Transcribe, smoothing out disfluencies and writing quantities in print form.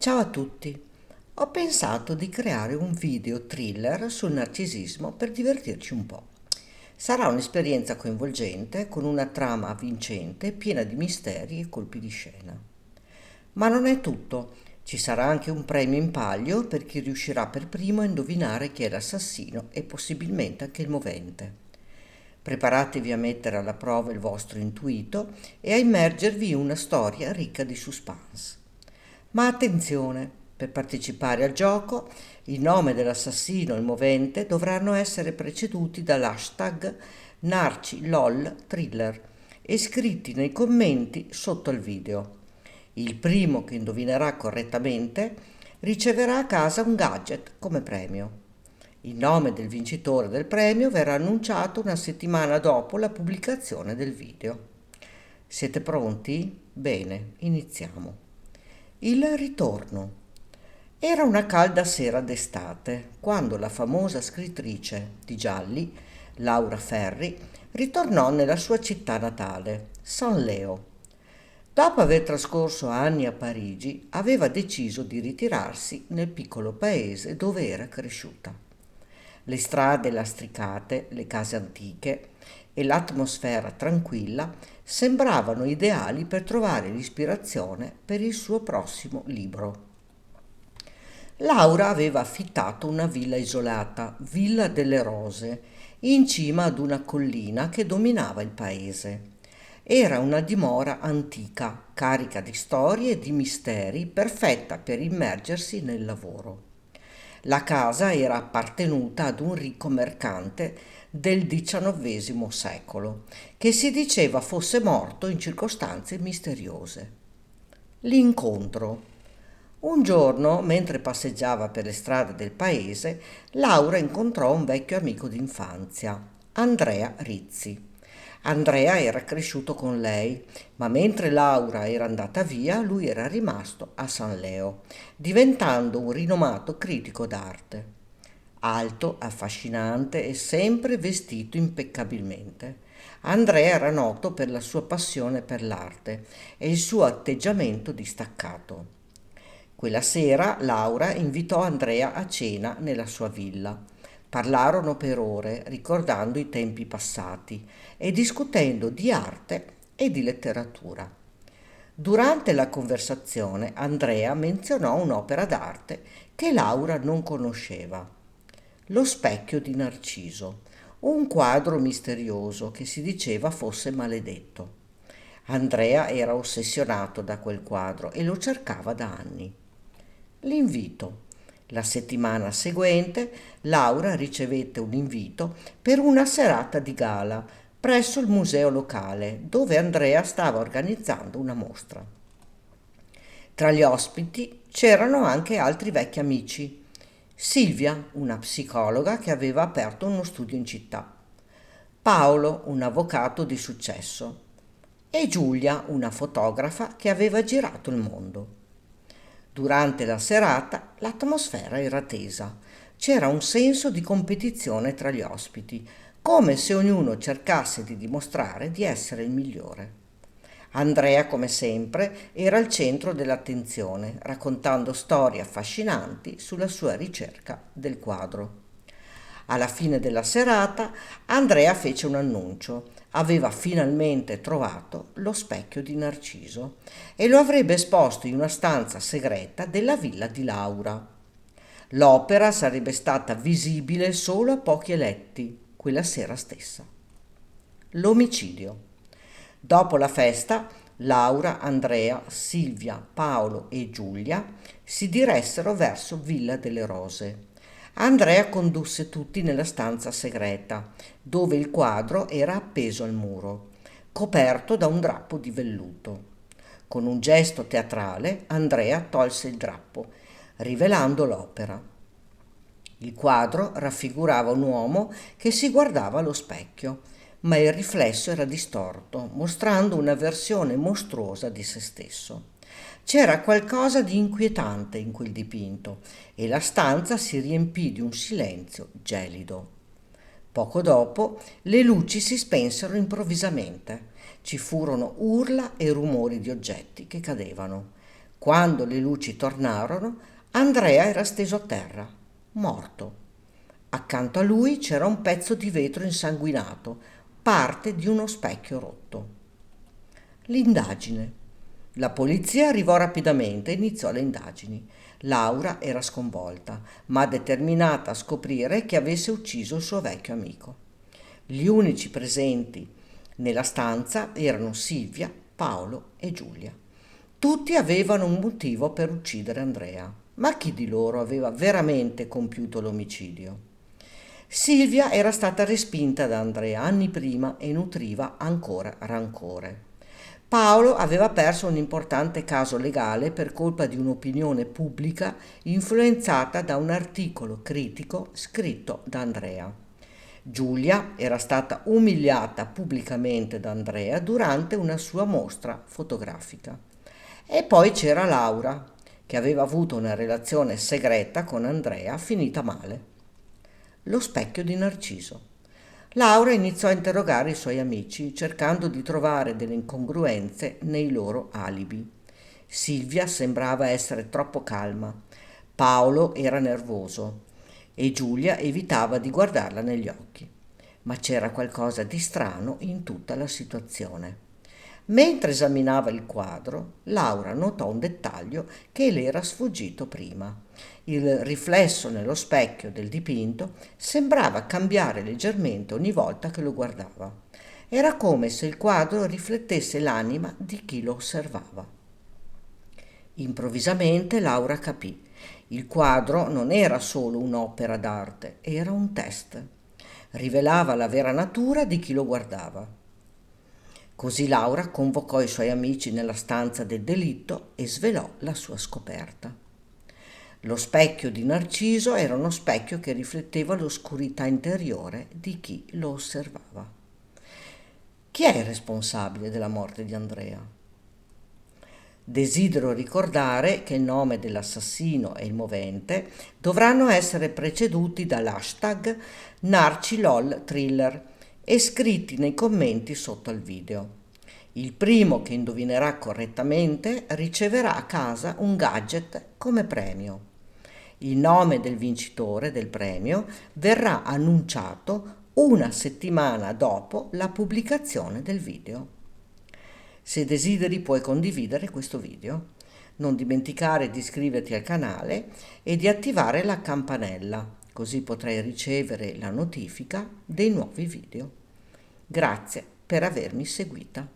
Ciao a tutti! Ho pensato di creare un video thriller sul narcisismo per divertirci un po'. Sarà un'esperienza coinvolgente, con una trama avvincente, piena di misteri e colpi di scena. Ma non è tutto. Ci sarà anche un premio in palio per chi riuscirà per primo a indovinare chi è l'assassino e possibilmente anche il movente. Preparatevi a mettere alla prova il vostro intuito e a immergervi in una storia ricca di suspense. Ma attenzione, per partecipare al gioco, il nome dell'assassino e il movente dovranno essere preceduti dall'hashtag NarciLolThriller e scritti nei commenti sotto il video. Il primo che indovinerà correttamente riceverà a casa un gadget come premio. Il nome del vincitore del premio verrà annunciato una settimana dopo la pubblicazione del video. Siete pronti? Bene, iniziamo. Il ritorno. Era una calda sera d'estate, quando la famosa scrittrice di gialli, Laura Ferri, ritornò nella sua città natale, San Leo. Dopo aver trascorso anni a Parigi, aveva deciso di ritirarsi nel piccolo paese dove era cresciuta. Le strade lastricate, le case antiche e l'atmosfera tranquilla sembravano ideali per trovare l'ispirazione per il suo prossimo libro. Laura aveva affittato una villa isolata, Villa delle Rose, in cima ad una collina che dominava il paese. Era una dimora antica, carica di storie e di misteri, perfetta per immergersi nel lavoro. La casa era appartenuta ad un ricco mercante del XIX secolo, che si diceva fosse morto in circostanze misteriose. L'incontro. Un giorno, mentre passeggiava per le strade del paese, Laura incontrò un vecchio amico d'infanzia, Andrea Rizzi. Andrea era cresciuto con lei, ma mentre Laura era andata via, lui era rimasto a San Leo, diventando un rinomato critico d'arte. Alto, affascinante e sempre vestito impeccabilmente. Andrea era noto per la sua passione per l'arte e il suo atteggiamento distaccato. Quella sera Laura invitò Andrea a cena nella sua villa. Parlarono per ore, ricordando i tempi passati e discutendo di arte e di letteratura. Durante la conversazione Andrea menzionò un'opera d'arte che Laura non conosceva. Lo specchio di Narciso, un quadro misterioso che si diceva fosse maledetto. Andrea era ossessionato da quel quadro e lo cercava da anni. L'invito. La settimana seguente Laura ricevette un invito per una serata di gala presso il museo locale dove Andrea stava organizzando una mostra. Tra gli ospiti c'erano anche altri vecchi amici. Silvia, una psicologa che aveva aperto uno studio in città. Paolo, un avvocato di successo. E Giulia, una fotografa che aveva girato il mondo. Durante la serata l'atmosfera era tesa. C'era un senso di competizione tra gli ospiti, come se ognuno cercasse di dimostrare di essere il migliore. Andrea, come sempre, era al centro dell'attenzione, raccontando storie affascinanti sulla sua ricerca del quadro. Alla fine della serata, Andrea fece un annuncio. Aveva finalmente trovato lo specchio di Narciso e lo avrebbe esposto in una stanza segreta della villa di Laura. L'opera sarebbe stata visibile solo a pochi eletti quella sera stessa. L'omicidio. Dopo la festa, Laura, Andrea, Silvia, Paolo e Giulia si diressero verso Villa delle Rose. Andrea condusse tutti nella stanza segreta, dove il quadro era appeso al muro, coperto da un drappo di velluto. Con un gesto teatrale, Andrea tolse il drappo, rivelando l'opera. Il quadro raffigurava un uomo che si guardava allo specchio, ma il riflesso era distorto, mostrando una versione mostruosa di se stesso. C'era qualcosa di inquietante in quel dipinto e la stanza si riempì di un silenzio gelido. Poco dopo le luci si spensero improvvisamente. Ci furono urla e rumori di oggetti che cadevano. Quando le luci tornarono, Andrea era steso a terra, morto. Accanto a lui c'era un pezzo di vetro insanguinato, parte di uno specchio rotto. L'indagine. La polizia arrivò rapidamente e iniziò le indagini. Laura era sconvolta, ma determinata a scoprire chi avesse ucciso il suo vecchio amico. Gli unici presenti nella stanza erano Silvia, Paolo e Giulia. Tutti avevano un motivo per uccidere Andrea, ma chi di loro aveva veramente compiuto l'omicidio? Silvia era stata respinta da Andrea anni prima e nutriva ancora rancore. Paolo aveva perso un importante caso legale per colpa di un'opinione pubblica influenzata da un articolo critico scritto da Andrea. Giulia era stata umiliata pubblicamente da Andrea durante una sua mostra fotografica. E poi c'era Laura, che aveva avuto una relazione segreta con Andrea finita male. Lo specchio di Narciso. Laura iniziò a interrogare i suoi amici, cercando di trovare delle incongruenze nei loro alibi. Silvia sembrava essere troppo calma, Paolo era nervoso e Giulia evitava di guardarla negli occhi. Ma c'era qualcosa di strano in tutta la situazione. Mentre esaminava il quadro, Laura notò un dettaglio che le era sfuggito prima. Il riflesso nello specchio del dipinto sembrava cambiare leggermente ogni volta che lo guardava. Era come se il quadro riflettesse l'anima di chi lo osservava. Improvvisamente Laura capì. Il quadro non era solo un'opera d'arte, era un test. Rivelava la vera natura di chi lo guardava. Così Laura convocò i suoi amici nella stanza del delitto e svelò la sua scoperta. Lo specchio di Narciso era uno specchio che rifletteva l'oscurità interiore di chi lo osservava. Chi è il responsabile della morte di Andrea? Desidero ricordare che il nome dell'assassino e il movente dovranno essere preceduti dall'hashtag NarciLolThriller e scritti nei commenti sotto al video. Il primo che indovinerà correttamente riceverà a casa un gadget come premio. Il nome del vincitore del premio verrà annunciato una settimana dopo la pubblicazione del video. Se desideri puoi condividere questo video. Non dimenticare di iscriverti al canale e di attivare la campanella, così potrai ricevere la notifica dei nuovi video. Grazie per avermi seguita.